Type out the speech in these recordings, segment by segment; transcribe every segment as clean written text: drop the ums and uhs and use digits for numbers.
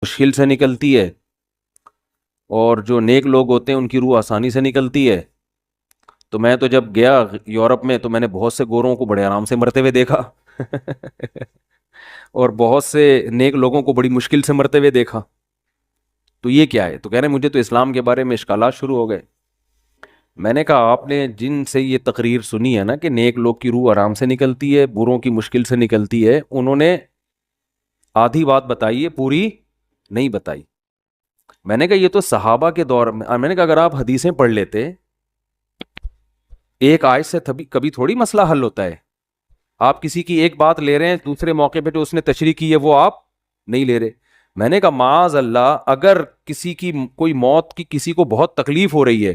مشکل سے نکلتی ہے، اور جو نیک لوگ ہوتے ہیں ان کی روح آسانی سے نکلتی ہے. تو میں تو جب گیا یورپ میں تو میں نے بہت سے گوروں کو بڑے آرام سے مرتے ہوئے دیکھا اور بہت سے نیک لوگوں کو بڑی مشکل سے مرتے ہوئے دیکھا. تو یہ کیا ہے؟ تو کہہ رہے ہیں مجھے تو اسلام کے بارے میں اشکالات شروع ہو گئے. میں نے کہا آپ نے جن سے یہ تقریر سنی ہے نا کہ نیک لوگ کی روح آرام سے نکلتی ہے، بروں کی مشکل سے نکلتی ہے، انہوں نے آدھی بات بتائی ہے، پوری نہیں بتائی. میں نے کہا یہ تو صحابہ کے دور میں نے کہا اگر آپ حدیثیں پڑھ لیتے، ایک آیت سے کبھی تھوڑی مسئلہ حل ہوتا ہے. آپ کسی کی ایک بات لے رہے ہیں، دوسرے موقع پہ جو اس نے تشریح کی ہے وہ آپ نہیں لے رہے. میں نے کہا معاذ اللہ، اگر کسی کی کوئی موت کی کسی کو بہت تکلیف ہو رہی ہے،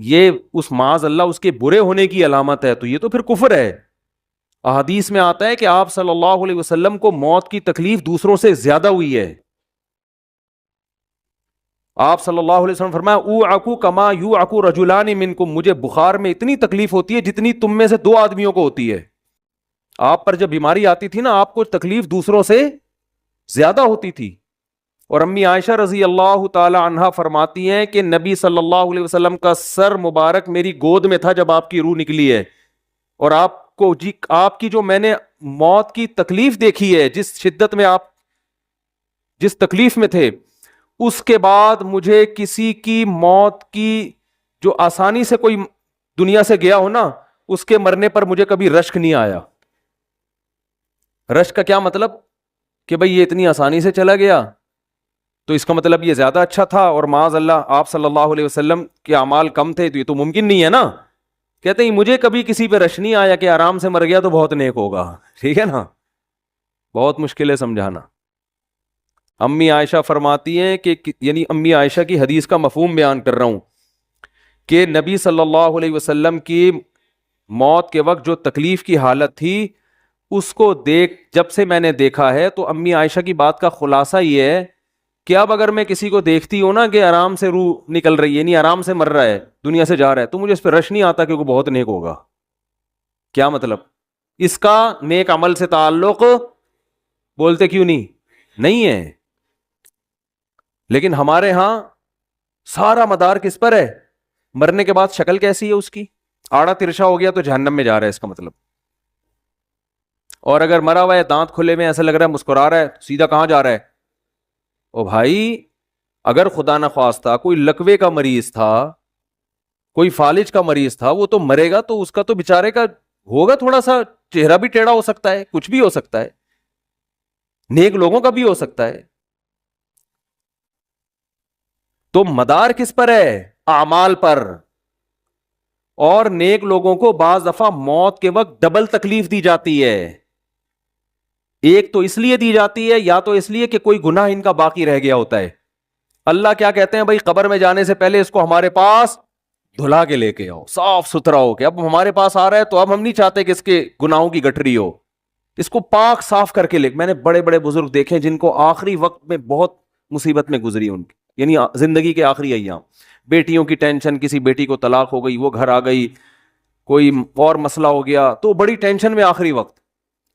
یہ اس معاذ اللہ اس کے برے ہونے کی علامت ہے، تو یہ تو پھر کفر ہے. احادیث میں آتا ہے کہ آپ صلی اللہ علیہ وسلم کو موت کی تکلیف دوسروں سے زیادہ ہوئی ہے. آپ صلی اللہ علیہ وسلم فرمایا اوعکو کما یوعکو رجلان منکم، مجھے بخار میں اتنی تکلیف ہوتی ہے جتنی تم میں سے دو آدمیوں کو ہوتی ہے. آپ پر جب بیماری آتی تھی نا، آپ کو تکلیف دوسروں سے زیادہ ہوتی تھی. اور امی عائشہ رضی اللہ تعالی عنہا فرماتی ہیں کہ نبی صلی اللہ علیہ وسلم کا سر مبارک میری گود میں تھا جب آپ کی روح نکلی ہے، اور آپ کو آپ کی جو میں نے موت کی تکلیف دیکھی ہے، جس شدت میں آپ جس تکلیف میں تھے، اس کے بعد مجھے کسی کی موت کی جو آسانی سے کوئی دنیا سے گیا ہو نا، اس کے مرنے پر مجھے کبھی رشک نہیں آیا. رشک کا کیا مطلب؟ کہ بھئی یہ اتنی آسانی سے چلا گیا تو اس کا مطلب یہ زیادہ اچھا تھا، اور معاذ اللہ آپ صلی اللہ علیہ وسلم کے اعمال کم تھے، تو یہ تو ممکن نہیں ہے نا. کہتے ہیں مجھے کبھی کسی پہ رش نہیں آیا کہ آرام سے مر گیا تو بہت نیک ہوگا. ٹھیک ہے نا، بہت مشکل ہے سمجھانا. امی عائشہ فرماتی ہیں کہ یعنی امی عائشہ کی حدیث کا مفہوم بیان کر رہا ہوں کہ نبی صلی اللہ علیہ وسلم کی موت کے وقت جو تکلیف کی حالت تھی، اس کو جب سے میں نے دیکھا ہے، تو امی عائشہ کی بات کا خلاصہ یہ ہے کہ اب اگر میں کسی کو دیکھتی ہوں نا کہ آرام سے روح نکل رہی ہے، یعنی آرام سے مر رہا ہے، دنیا سے جا رہا ہے، تو مجھے اس پہ رش نہیں آتا کہ وہ بہت نیک ہوگا. کیا مطلب؟ اس کا نیک عمل سے تعلق بولتے کیوں نہیں ہے. لیکن ہمارے ہاں سارا مدار کس پر ہے؟ مرنے کے بعد شکل کیسی ہے اس کی؟ آڑا ترشا ہو گیا تو جہنم میں جا رہا ہے، اس کا مطلب. اور اگر مرا ہوا ہے، دانت کھلے میں، ایسا لگ رہا ہے مسکرا رہا ہے، سیدھا کہاں جا رہا ہے؟ او بھائی، اگر خدا نخواستہ کوئی لکوے کا مریض تھا، کوئی فالج کا مریض تھا، وہ تو مرے گا تو اس کا تو بیچارے کا ہوگا تھوڑا سا چہرہ بھی ٹیڑھا ہو سکتا ہے، کچھ بھی ہو سکتا ہے، نیک لوگوں کا بھی ہو سکتا ہے. تو مدار کس پر ہے؟ اعمال پر. اور نیک لوگوں کو بعض دفعہ موت کے وقت ڈبل تکلیف دی جاتی ہے. ایک تو اس لیے دی جاتی ہے، یا تو اس لیے کہ کوئی گناہ ان کا باقی رہ گیا ہوتا ہے. اللہ کیا کہتے ہیں؟ بھائی قبر میں جانے سے پہلے اس کو ہمارے پاس دھلا کے لے کے آؤ، صاف ستھرا ہو کے. اب ہمارے پاس آ رہا ہے تو اب ہم نہیں چاہتے کہ اس کے گناہوں کی گٹھری ہو، اس کو پاک صاف کر کے لے. میں نے بڑے بڑے بزرگ دیکھے جن کو آخری وقت میں بہت مصیبت میں گزری ان کی، یعنی زندگی کے آخری ایام، بیٹیوں کی ٹینشن، کسی بیٹی کو طلاق ہو گئی، وہ گھر آ گئی، کوئی اور مسئلہ ہو گیا، تو بڑی ٹینشن میں آخری وقت.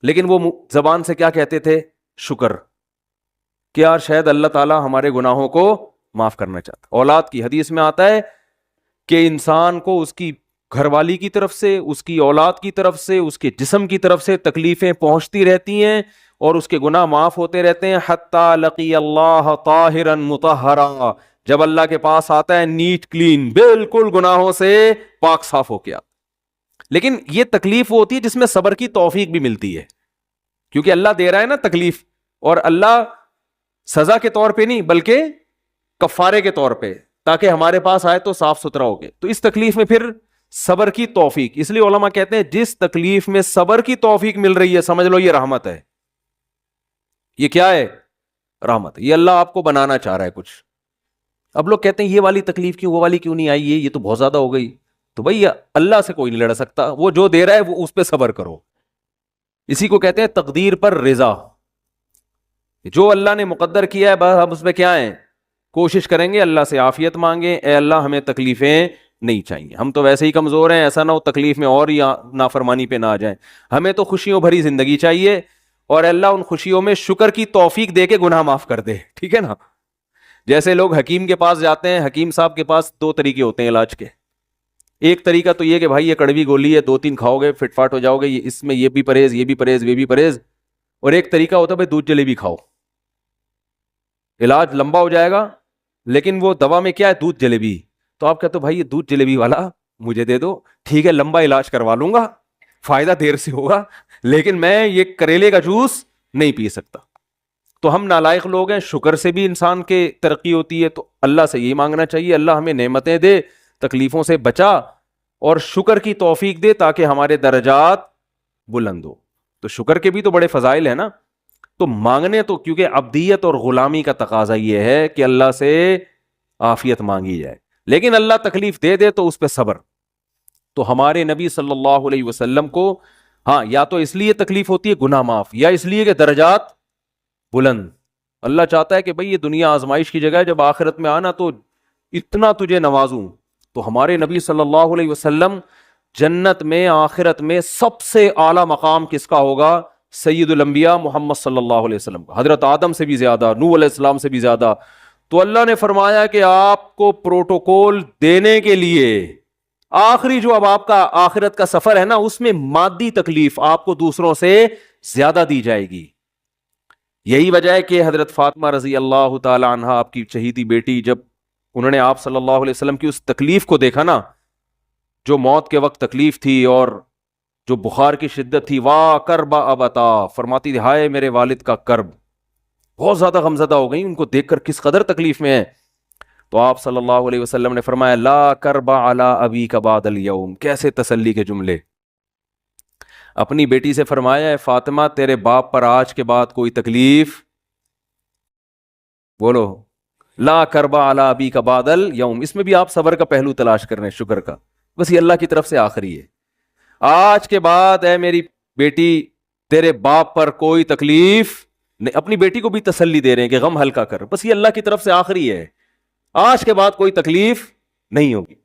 لیکن وہ زبان سے کیا کہتے تھے؟ شکر، کہ یار شاید اللہ تعالی ہمارے گناہوں کو معاف کرنا چاہتا. اولاد کی حدیث میں آتا ہے کہ انسان کو اس کی گھر والی کی طرف سے، اس کی اولاد کی طرف سے، اس کے جسم کی طرف سے تکلیفیں پہنچتی رہتی ہیں، اور اس کے گناہ معاف ہوتے رہتے ہیں، حتی لقی اللہ طاہرا مطہرا، جب اللہ کے پاس آتا ہے نیٹ کلین، بالکل گناہوں سے پاک صاف ہو کے. لیکن یہ تکلیف وہ ہوتی ہے جس میں صبر کی توفیق بھی ملتی ہے، کیونکہ اللہ دے رہا ہے نا تکلیف، اور اللہ سزا کے طور پہ نہیں بلکہ کفارے کے طور پہ، تاکہ ہمارے پاس آئے تو صاف ستھرا ہو گئے. تو اس تکلیف میں پھر صبر کی توفیق، اس لیے علماء کہتے ہیں جس تکلیف میں صبر کی توفیق مل رہی ہے، سمجھ لو یہ رحمت ہے. یہ کیا ہے؟ رحمت. یہ اللہ آپ کو بنانا چاہ رہا ہے کچھ. اب لوگ کہتے ہیں یہ والی تکلیف کیوں، وہ والی کیوں نہیں آئی، یہ تو بہت زیادہ ہو گئی. تو بھائی اللہ سے کوئی نہیں لڑ سکتا، وہ جو دے رہا ہے وہ اس پہ صبر کرو. اسی کو کہتے ہیں تقدیر پر رضا. جو اللہ نے مقدر کیا ہے بس ہم اس پہ کیا ہیں، کوشش کریں گے اللہ سے عافیت مانگیں، اے اللہ ہمیں تکلیفیں نہیں چاہیے، ہم تو ویسے ہی کمزور ہیں، ایسا نہ ہو تکلیف میں اور ہی نافرمانی پہ نہ آ جائیں. ہمیں تو خوشیوں بھری زندگی چاہیے، اور اللہ ان خوشیوں میں شکر کی توفیق دے کے گناہ معاف کر دے. ٹھیک ہے نا. جیسے لوگ حکیم کے پاس جاتے ہیں, حکیم صاحب کے پاس 2 طریقے ہوتے ہیں علاج کے. ایک طریقہ تو یہ کہ بھائی یہ کڑوی گولی ہے, 2-3 کھاؤ گے فٹ فاٹ ہو جاؤ گے, اس میں یہ بھی پرہیز, یہ بھی پرہیز, یہ بھی پرہیز. اور ایک طریقہ ہوتا ہے بھائی دودھ جلیبی کھاؤ, علاج لمبا ہو جائے گا, لیکن وہ دوا میں کیا ہے, دودھ جلیبی. تو آپ کہتے ہو بھائی یہ دودھ جلیبی والا مجھے دے دو, ٹھیک ہے لمبا علاج کروا لوں گا, فائدہ دیر سے ہوگا, لیکن میں یہ کریلے کا جوس نہیں پی سکتا. تو ہم نالائق لوگ ہیں. شکر سے بھی انسان کے ترقی ہوتی ہے, تو اللہ سے یہی مانگنا چاہیے اللہ ہمیں نعمتیں دے, تکلیفوں سے بچا اور شکر کی توفیق دے تاکہ ہمارے درجات بلند ہو. تو شکر کے بھی تو بڑے فضائل ہیں نا. تو مانگنے تو کیونکہ عبدیت اور غلامی کا تقاضا یہ ہے کہ اللہ سے عافیت مانگی جائے, لیکن اللہ تکلیف دے دے تو اس پہ صبر. تو ہمارے نبی صلی اللہ علیہ وسلم کو ہاں یا تو اس لیے تکلیف ہوتی ہے گناہ معاف, یا اس لیے کہ درجات بلند. اللہ چاہتا ہے کہ بھئی یہ دنیا آزمائش کی جگہ ہے, جب آخرت میں آنا تو اتنا تجھے نوازوں. تو ہمارے نبی صلی اللہ علیہ وسلم جنت میں آخرت میں سب سے اعلیٰ مقام کس کا ہوگا؟ سید الانبیاء محمد صلی اللہ علیہ وسلم کا, حضرت آدم سے بھی زیادہ, نوح علیہ السلام سے بھی زیادہ. تو اللہ نے فرمایا کہ آپ کو پروٹوکول دینے کے لیے آخری جو اب آپ کا آخرت کا سفر ہے نا, اس میں مادی تکلیف آپ کو دوسروں سے زیادہ دی جائے گی. یہی وجہ ہے کہ حضرت فاطمہ رضی اللہ تعالی عنہ, آپ کی چہیتی بیٹی, جب انہوں نے آپ صلی اللہ علیہ وسلم کی اس تکلیف کو دیکھا نا, جو موت کے وقت تکلیف تھی اور جو بخار کی شدت تھی, واہ کرب ابتا, فرماتی تھی ہائے میرے والد کا کرب. بہت زیادہ غمزدہ ہو گئی ان کو دیکھ کر کس قدر تکلیف میں ہے. تو آپ صلی اللہ علیہ وسلم نے فرمایا لا کرب علی ابیک بعد الیوم. کیسے تسلی کے جملے. اپنی بیٹی سے فرمایا ہے فاطمہ تیرے باپ پر آج کے بعد کوئی تکلیف, بولو لا کرب علی ابیک بعد الیوم. اس میں بھی آپ صبر کا پہلو تلاش کر رہے ہیں, شکر کا. بس یہ اللہ کی طرف سے آخری ہے. آج کے بعد اے میری بیٹی تیرے باپ پر کوئی تکلیف نہیں. اپنی بیٹی کو بھی تسلی دے رہے ہیں کہ غم ہلکا کر, بس یہ اللہ کی طرف سے آخری ہے, آج کے بعد کوئی تکلیف نہیں ہوگی.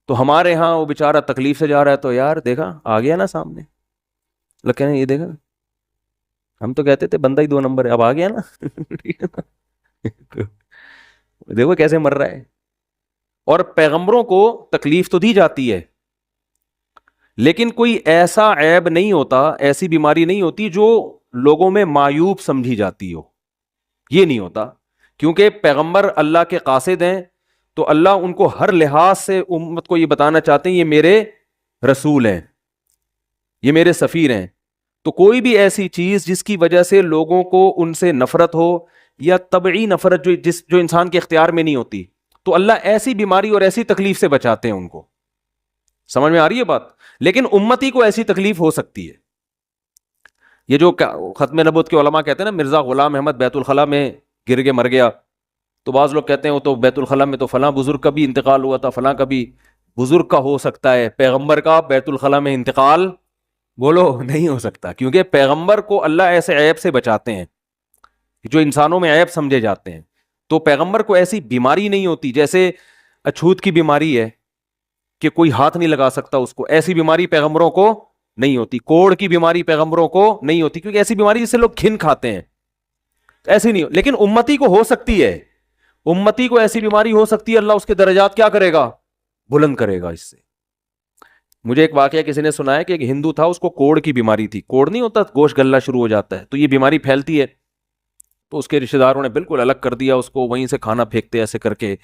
تو ہمارے ہاں وہ بیچارہ تکلیف سے جا رہا ہے, تو یار دیکھا آ گیا نا سامنے, لوگ کہنے یہ دیکھا, ہم تو کہتے تھے بندہ ہی 2 نمبر ہے, اب آ گیا نا. دیکھو کیسے مر رہا ہے. اور پیغمبروں کو تکلیف تو دی جاتی ہے, لیکن کوئی ایسا عیب نہیں ہوتا, ایسی بیماری نہیں ہوتی جو لوگوں میں معیوب سمجھی جاتی ہو. یہ نہیں ہوتا, کیونکہ پیغمبر اللہ کے قاصد ہیں, تو اللہ ان کو ہر لحاظ سے امت کو یہ بتانا چاہتے ہیں یہ میرے رسول ہیں, یہ میرے سفیر ہیں. تو کوئی بھی ایسی چیز جس کی وجہ سے لوگوں کو ان سے نفرت ہو, یا طبعی نفرت جو انسان کے اختیار میں نہیں ہوتی, تو اللہ ایسی بیماری اور ایسی تکلیف سے بچاتے ہیں ان کو. سمجھ میں آ رہی ہے بات؟ لیکن امتی کو ایسی تکلیف ہو سکتی ہے. یہ جو ختم نبوت کے علماء کہتے ہیں نا مرزا غلام احمد بیت الخلاء میں گر کے مر گیا, تو بعض لوگ کہتے ہیں وہ تو بیت الخلاء میں تو فلاں بزرگ کا بھی انتقال ہوا تھا, فلاں کا بھی. بزرگ کا ہو سکتا ہے, پیغمبر کا بیت الخلاء میں انتقال بولو نہیں ہو سکتا, کیونکہ پیغمبر کو اللہ ایسے عیب سے بچاتے ہیں جو انسانوں میں عیب سمجھے جاتے ہیں. تو پیغمبر کو ایسی بیماری نہیں ہوتی, جیسے اچھوت کی بیماری ہے کہ کوئی ہاتھ نہیں لگا سکتا اس کو, ایسی بیماری پیغمبروں کو نہیں ہوتی. کوڑ کی بیماری پیغمبروں کو نہیں ہوتی, کیونکہ ایسی بیماری جس سے لوگ کھن کھاتے ہیں, ایسی نہیں. لیکن امتی کو ہو سکتی ہے, امتی کو ایسی بیماری ہو سکتی ہے, اللہ اس کے درجات کیا کرے گا؟ بلند کرے گا اس سے. مجھے ایک واقعہ کسی نے سنایا کہ ایک ہندو تھا, اس کو کوڑ کی بیماری تھی. کوڑ نہیں ہوتا, گوشت گلنا شروع ہو جاتا ہے, تو یہ بیماری پھیلتی ہے. تو اس کے رشتہ داروں نے بالکل الگ کر دیا اس کو, وہیں سے کھانا پھینکتے ایسے کر کے.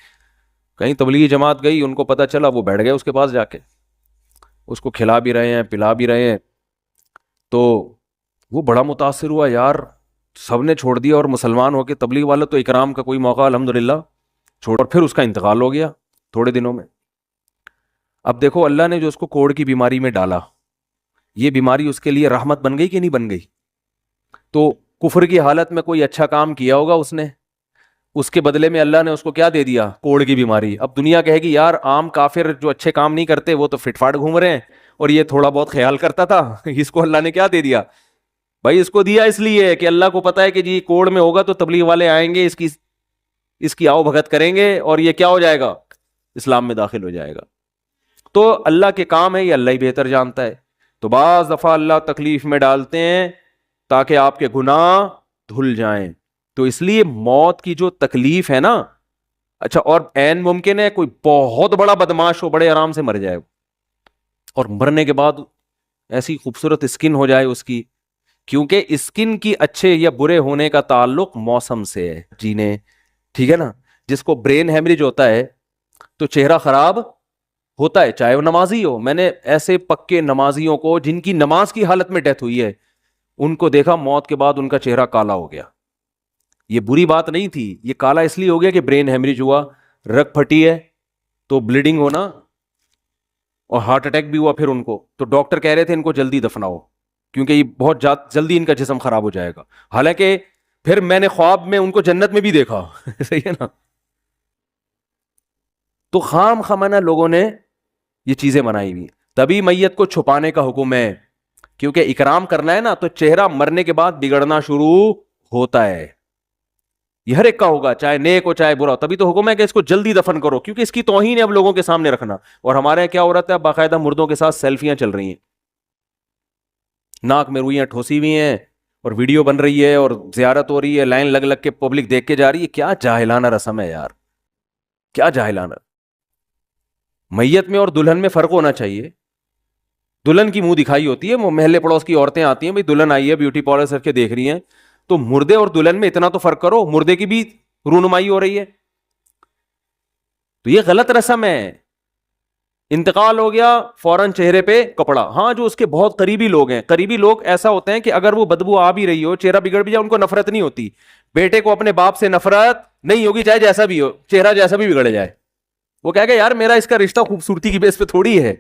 کہیں تبلیغی جماعت گئی, ان کو پتہ چلا, وہ بیٹھ گئے اس کے پاس جا کے, اس کو کھلا بھی رہے ہیں پلا بھی رہے ہیں. تو وہ بڑا متاثر ہوا, یار سب نے چھوڑ دیا اور مسلمان ہو کے تبلیغ والا تو اکرام کا کوئی موقع الحمدللہ چھوڑ. اور پھر اس کا انتقال ہو گیا تھوڑے دنوں میں. اب دیکھو اللہ نے جو اس کو کوڑ کی بیماری میں ڈالا, یہ بیماری اس کے لیے رحمت بن گئی کہ نہیں بن گئی؟ تو کفر کی حالت میں کوئی اچھا کام کیا ہوگا اس نے, اس کے بدلے میں اللہ نے اس کو کیا دے دیا؟ کوڑ کی بیماری. اب دنیا کہے گی یار عام کافر جو اچھے کام نہیں کرتے وہ تو فٹ فاٹ گھوم رہے ہیں, اور یہ تھوڑا بہت خیال کرتا تھا, اس کو اللہ نے کیا دے دیا؟ بھائی اس کو دیا اس لیے کہ اللہ کو پتا ہے کہ جی کوڑ میں ہوگا تو تبلیغ والے آئیں گے, اس کی آؤ بھگت کریں گے, اور یہ کیا ہو جائے گا؟ اسلام میں داخل ہو جائے گا. تو اللہ کے کام ہے, یہ اللہ ہی بہتر جانتا ہے. تو بعض دفعہ اللہ تکلیف میں ڈالتے ہیں تاکہ آپ کے گناہ دھل جائیں. تو اس لیے موت کی جو تکلیف ہے نا, اچھا, اور عین ممکن ہے کوئی بہت بڑا بدماش ہو, بڑے آرام سے مر جائے, اور مرنے کے بعد ایسی خوبصورت اسکن ہو جائے اس کی, کیونکہ اسکن کی اچھے یا برے ہونے کا تعلق موسم سے ہے. جینے, ٹھیک ہے نا, جس کو برین ہیمریج ہوتا ہے تو چہرہ خراب ہوتا ہے, چاہے وہ نمازی ہو. میں نے ایسے پکے نمازیوں کو جن کی نماز کی حالت میں ڈیتھ ہوئی ہے, ان کو دیکھا موت کے بعد ان کا چہرہ کالا ہو گیا. یہ بری بات نہیں تھی, یہ کالا اس لیے ہو گیا کہ برین ہیمریج ہوا, رگ پھٹی ہے تو بلیڈنگ ہونا, اور ہارٹ اٹیک بھی ہوا پھر ان کو. تو ڈاکٹر کہہ رہے تھے ان کو جلدی دفناؤ کیونکہ یہ بہت جلدی ان کا جسم خراب ہو جائے گا. حالانکہ پھر میں نے خواب میں ان کو جنت میں بھی دیکھا. صحیح ہے نا. تو خام خامنہ لوگوں نے یہ چیزیں بنائی ہوئی. تبھی میت کو چھپانے کا حکم ہے, کیونکہ اکرام کرنا ہے نا, تو چہرہ مرنے کے بعد بگڑنا شروع ہوتا ہے. یہ ہر ایک کا ہوگا, چاہے نیک ہو چاہے برا ہو. تبھی تو حکم ہے کہ اس کو جلدی دفن کرو, کیونکہ اس کی توہین ہے اب لوگوں کے سامنے رکھنا. اور ہمارے یہاں کیا ہو رہا ہے, باقاعدہ مردوں کے ساتھ سیلفیاں چل رہی ہیں, ناک میں روئیاں ٹھوسی ہوئی ہیں, اور ویڈیو بن رہی ہے, اور زیارت ہو رہی ہے, لائن لگ لگ کے پبلک دیکھ کے جا رہی ہے. کیا جاہلانہ رسم ہے یار, کیا جاہلانہ. میت میں اور دلہن میں فرق ہونا چاہیے. دلہن کی منہ دکھائی ہوتی ہے, وہ محلے پڑوس کی عورتیں آتی ہیں, بھائی دلہن آئی ہے بیوٹی پارلر کر کے دیکھ رہی ہیں, تو مردے اور دلہن میں اتنا تو فرق کرو, مردے کی بھی رونمائی ہو رہی ہے. تو یہ غلط رسم ہے. انتقال ہو گیا فوراً چہرے پہ کپڑا. ہاں, جو اس کے بہت قریبی لوگ ہیں, قریبی لوگ ایسا ہوتے ہیں کہ اگر وہ بدبو آ بھی رہی ہو, چہرہ بگڑ بھی جائے, ان کو نفرت نہیں ہوتی. بیٹے کو اپنے باپ سے نفرت نہیں ہوگی, چاہے جیسا بھی ہو, چہرہ جیسا بھی بگڑ جائے. وہ کہے گا یار میرا اس کا رشتہ خوبصورتی کی بیس پہ تھوڑی ہے.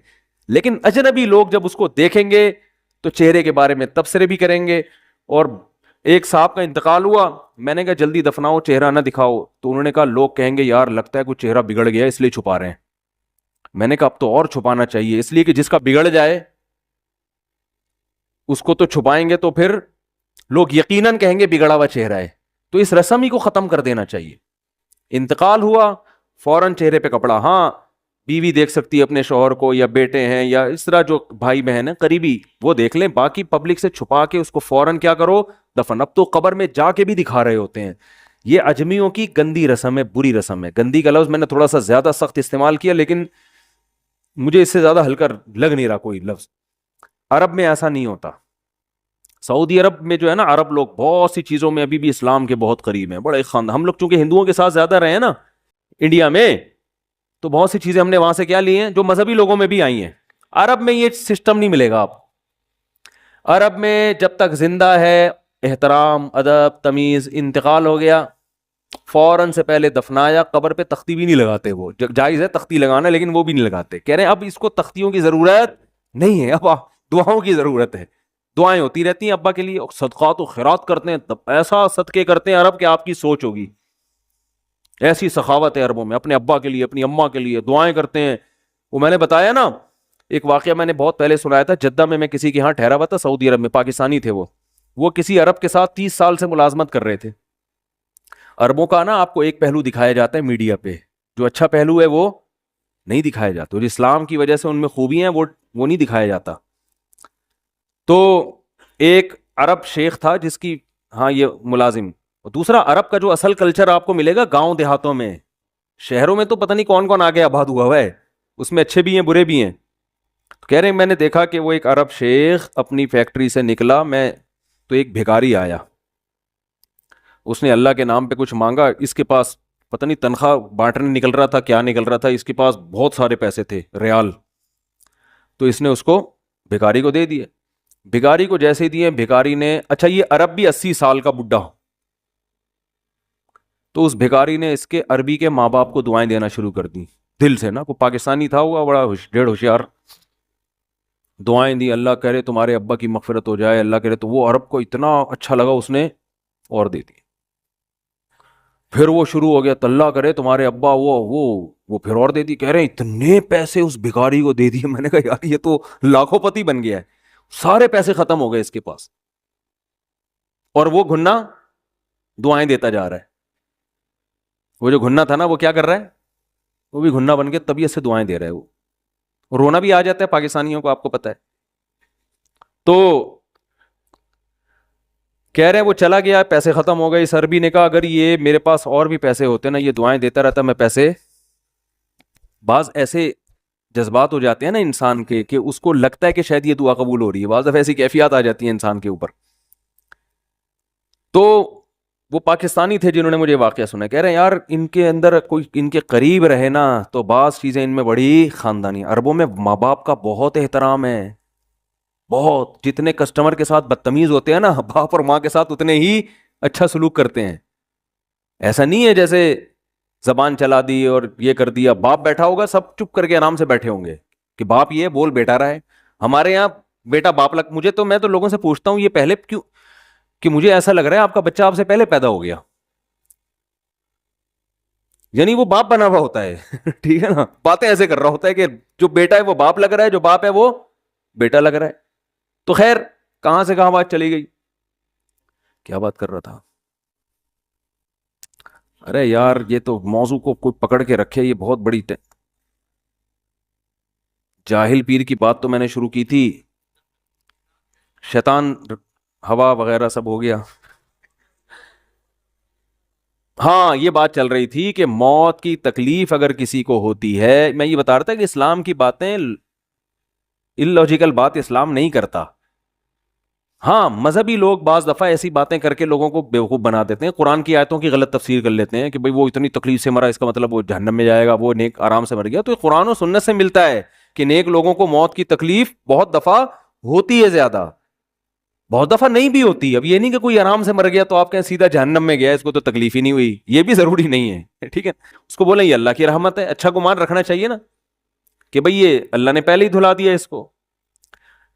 لیکن اجنبی لوگ جب اس کو دیکھیں گے تو چہرے کے بارے میں تبصرے بھی کریں گے. اور ایک صاحب کا انتقال ہوا, میں نے کہا جلدی دفناؤ, چہرہ نہ دکھاؤ. تو انہوں نے کہا لوگ کہیں گے یار لگتا ہے کوئی چہرہ بگڑ گیا اس لیے چھپا رہے ہیں. میں نے کہا اب تو اور چھپانا چاہیے, اس لیے کہ جس کا بگڑ جائے اس کو تو چھپائیں گے تو پھر لوگ یقیناً کہیں گے بگڑا ہوا چہرہ ہے. تو اس رسم ہی کو ختم کر دینا چاہیے. انتقال ہوا فوراً چہرے پہ کپڑا. ہاں, بیوی دیکھ سکتی ہے اپنے شوہر کو, یا بیٹے ہیں, یا اس طرح جو بھائی بہن ہیں قریبی, وہ دیکھ لیں. باقی پبلک سے چھپا کے اس کو فوراً کیا کرو, دفن. اب تو قبر میں جا کے بھی دکھا رہے ہوتے ہیں. یہ اجمیوں کی گندی رسم ہے, بری رسم ہے. گندی کا لفظ میں نے تھوڑا سا زیادہ سخت استعمال کیا, لیکن مجھے اس سے زیادہ ہلکا لگ نہیں رہا کوئی لفظ. عرب میں ایسا نہیں ہوتا. سعودی عرب میں جو ہے نا, عرب لوگ بہت سی چیزوں میں ابھی بھی اسلام کے بہت قریب ہیں, بڑے خاندان. ہم لوگ چونکہ ہندوؤں کے ساتھ زیادہ رہے ہیں نا انڈیا میں, تو بہت سی چیزیں ہم نے وہاں سے کیا لی ہیں جو مذہبی لوگوں میں بھی آئی ہیں. عرب میں یہ سسٹم نہیں ملے گا. آپ عرب میں جب تک زندہ ہے احترام, ادب, تمیز. انتقال ہو گیا فوراً سے پہلے دفنایا, قبر پہ تختی بھی نہیں لگاتے. وہ جائز ہے تختی لگانا, لیکن وہ بھی نہیں لگاتے. کہہ رہے ہیں اب اس کو تختیوں کی ضرورت نہیں ہے, اب دعاؤں کی ضرورت ہے. دعائیں ہوتی رہتی ہیں ابا کے لیے, صدقات و خیرات کرتے ہیں, ایسا صدقے کرتے ہیں عرب کہ آپ کی سوچ ہوگی. ایسی سخاوت ہے عربوں میں, اپنے ابا کے لیے, اپنی اماں کے لیے دعائیں کرتے ہیں. وہ میں نے بتایا نا, ایک واقعہ میں نے بہت پہلے سنایا تھا. جدہ میں کسی کے ہاں ٹھہرا ہوا تھا, سعودی عرب میں, پاکستانی تھے. وہ کسی عرب کے ساتھ 30 سال سے ملازمت کر رہے تھے. عربوں کا نا آپ کو ایک پہلو دکھایا جاتا ہے میڈیا پہ, جو اچھا پہلو ہے وہ نہیں دکھایا جاتا. جو اسلام کی وجہ سے ان میں خوبیاں ہیں وہ نہیں دکھایا جاتا. تو ایک عرب شیخ تھا جس کی, ہاں یہ ملازم. دوسرا, عرب کا جو اصل کلچر آپ کو ملے گا گاؤں دیہاتوں میں. شہروں میں تو پتہ نہیں کون کون آگے آباد ہوا ہے, اس میں اچھے بھی ہیں برے بھی ہیں. تو کہہ رہے ہیں میں نے دیکھا کہ وہ ایک عرب شیخ اپنی فیکٹری سے نکلا, میں تو ایک بھکاری آیا, اس نے اللہ کے نام پہ کچھ مانگا. اس کے پاس پتہ نہیں تنخواہ بانٹنے نکل رہا تھا, کیا نکل رہا تھا, اس کے پاس بہت سارے پیسے تھے, ریال. تو اس نے اس کو بھکاری کو دے دیے. بھکاری کو جیسے ہی دیے, بھکاری نے, اچھا یہ عرب بھی 80 سال کا بڈھا, تو اس بھکاری نے اس کے عربی کے ماں باپ کو دعائیں دینا شروع کر دی دل سے نا. کو پاکستانی تھا ہوا, بڑا ڈیڑھ ہوشیار. دعائیں دی, اللہ کرے تمہارے ابا کی مغفرت ہو جائے, اللہ کرے. تو وہ عرب کو اتنا اچھا لگا, اس نے اور دے دی. پھر وہ شروع ہو گیا, اللہ کرے تمہارے ابا وہ پھر اور دے دی. کہہ رہے ہیں اتنے پیسے اس بھکاری کو دے دیے. میں نے کہا یار یہ تو لاکھوں پتی بن گیا ہے, سارے پیسے ختم ہو گئے اس کے پاس, اور وہ گھنا دعائیں دیتا جا رہا ہے. وہ جو گھنا تھا نا, وہ کیا کر رہا ہے, وہ بھی گھنا بن کے طبیعت سے دعائیں دے رہا ہے. وہ رونا بھی آ جاتا ہے پاکستانیوں کو, آپ کو پتا ہے. تو کہہ رہے ہیں وہ چلا گیا, پیسے ختم ہو گئے. سر بھی نے کہا اگر یہ میرے پاس اور بھی پیسے ہوتے نا, یہ دعائیں دیتا رہتا میں پیسے. بعض ایسے جذبات ہو جاتے ہیں نا انسان کے کہ اس کو لگتا ہے کہ شاید یہ دعا قبول ہو رہی ہے, بعض دفعہ ایسی کیفیات آ جاتی ہیں انسان کے اوپر. تو وہ پاکستانی تھے جنہوں نے مجھے واقعہ سنا, کہہ رہے ہیں یار ان کے اندر کوئی ان کے قریب رہے نا تو بعض چیزیں ان میں بڑی خاندانی. عربوں میں ماں باپ کا بہت احترام ہے, بہت. جتنے کسٹمر کے ساتھ بدتمیز ہوتے ہیں نا, باپ اور ماں کے ساتھ اتنے ہی اچھا سلوک کرتے ہیں. ایسا نہیں ہے جیسے زبان چلا دی اور یہ کر دیا. باپ بیٹھا ہوگا سب چپ کر کے آرام سے بیٹھے ہوں گے کہ باپ یہ بول بیٹا رہا ہے. ہمارے یہاں بیٹا باپ لگ, میں تو لوگوں سے پوچھتا ہوں یہ پہلے کیوں, کہ مجھے ایسا لگ رہا ہے آپ کا بچہ آپ سے پہلے پیدا ہو گیا, یعنی وہ باپ بنا ہوا ہوتا ہے. ٹھیک ہے نا, باتیں ایسے کر رہا ہوتا ہے کہ جو بیٹا ہے وہ باپ لگ رہا ہے, جو باپ ہے وہ بیٹا لگ رہا ہے. تو خیر کہاں سے کہاں بات چلی گئی, کیا بات کر رہا تھا. ارے یار یہ تو موضوع کو کوئی پکڑ کے رکھے, یہ بہت بڑی جاہل پیر کی بات تو میں نے شروع کی تھی, شیطان ہوا وغیرہ سب ہو گیا. ہاں یہ بات چل رہی تھی کہ موت کی تکلیف اگر کسی کو ہوتی ہے, میں یہ بتا رہا تھا کہ اسلام کی باتیں اللاجیکل بات اسلام نہیں کرتا. ہاں مذہبی لوگ بعض دفعہ ایسی باتیں کر کے لوگوں کو بیوقوف بنا دیتے ہیں, قرآن کی آیتوں کی غلط تفسیر کر لیتے ہیں کہ بھئی وہ اتنی تکلیف سے مرا اس کا مطلب وہ جہنم میں جائے گا, وہ نیک آرام سے مر گیا. تو قرآن و سنت سے ملتا ہے کہ نیک لوگوں کو موت کی تکلیف بہت دفعہ ہوتی ہے, زیادہ بہت دفعہ نہیں بھی ہوتی. اب یہ نہیں کہ کوئی آرام سے مر گیا تو آپ کہیں سیدھا جہنم میں گیا, اس کو تو تکلیف ہی نہیں ہوئی, یہ بھی ضروری نہیں ہے. ٹھیک ہے, اس کو بولیں یہ اللہ کی رحمت ہے, اچھا گمان رکھنا چاہیے نا کہ بھئی یہ اللہ نے پہلے ہی دھلا دیا اس کو.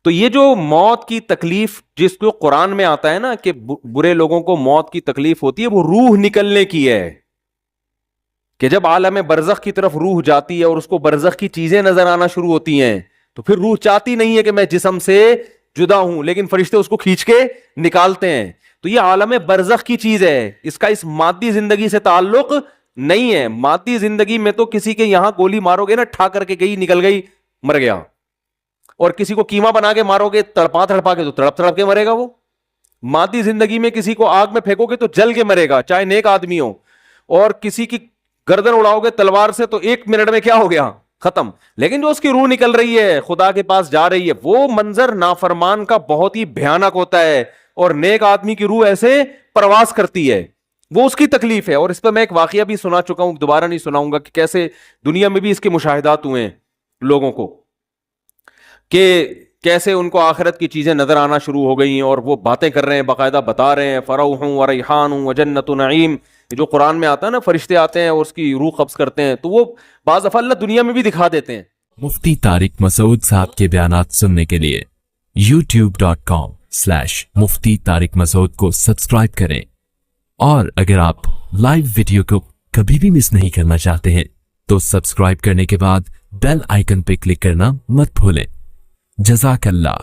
تو یہ جو موت کی تکلیف جس کو قرآن میں آتا ہے نا کہ برے لوگوں کو موت کی تکلیف ہوتی ہے, وہ روح نکلنے کی ہے, کہ جب عالم برزخ کی طرف روح جاتی ہے اور اس کو برزخ کی چیزیں نظر آنا شروع ہوتی ہیں تو پھر روح چاہتی نہیں ہے کہ میں جسم سے جدا ہوں, لیکن فرشتے اس کو کھینچ کے نکالتے ہیں. تو یہ عالم برزخ کی چیز ہے, اس کا اس مادی زندگی سے تعلق نہیں ہے. مادی زندگی میں تو کسی کے یہاں گولی مارو گے نا, ٹھا کر کے گئی, نکل گئی, مر گیا. اور کسی کو کیما بنا کے مارو گے تڑپا تڑپا کے تو تڑپ تڑپ کے مرے گا وہ. مادی زندگی میں کسی کو آگ میں پھینکو گے تو جل کے مرے گا, چاہے نیک آدمی ہو. اور کسی کی گردن اڑاؤ گے تلوار سے تو 1 منٹ میں کیا ہو گیا, ختم. لیکن جو اس کی روح نکل رہی ہے, خدا کے پاس جا رہی ہے, وہ منظر نافرمان کا بہت ہی بھیانک ہوتا ہے. اور نیک آدمی کی روح ایسے پرواز کرتی ہے, وہ اس کی تکلیف ہے. اور اس پہ میں ایک واقعہ بھی سنا چکا ہوں, دوبارہ نہیں سناؤں گا, کہ کیسے دنیا میں بھی اس کے مشاہدات ہوئے ہیں لوگوں کو, کہ کیسے ان کو آخرت کی چیزیں نظر آنا شروع ہو گئی ہیں اور وہ باتیں کر رہے ہیں, باقاعدہ بتا رہے ہیں فروح و ریحان و جنت نعیم. جو قرآن میں آتا ہے نا, فرشتے آتے ہیں اور اس کی روح قبض کرتے ہیں, تو وہ بعض دفعہ اللہ دنیا میں بھی دکھا دیتے ہیں. مفتی طارق مسعود صاحب کے بیانات سننے کے لیے youtube.com/مفتی طارق مسعود کو سبسکرائب کریں, اور اگر آپ لائیو ویڈیو کو کبھی بھی مس نہیں کرنا چاہتے ہیں تو سبسکرائب کرنے کے بعد بیل آئیکن پہ کلک کرنا مت بھولیں. جزاک اللہ.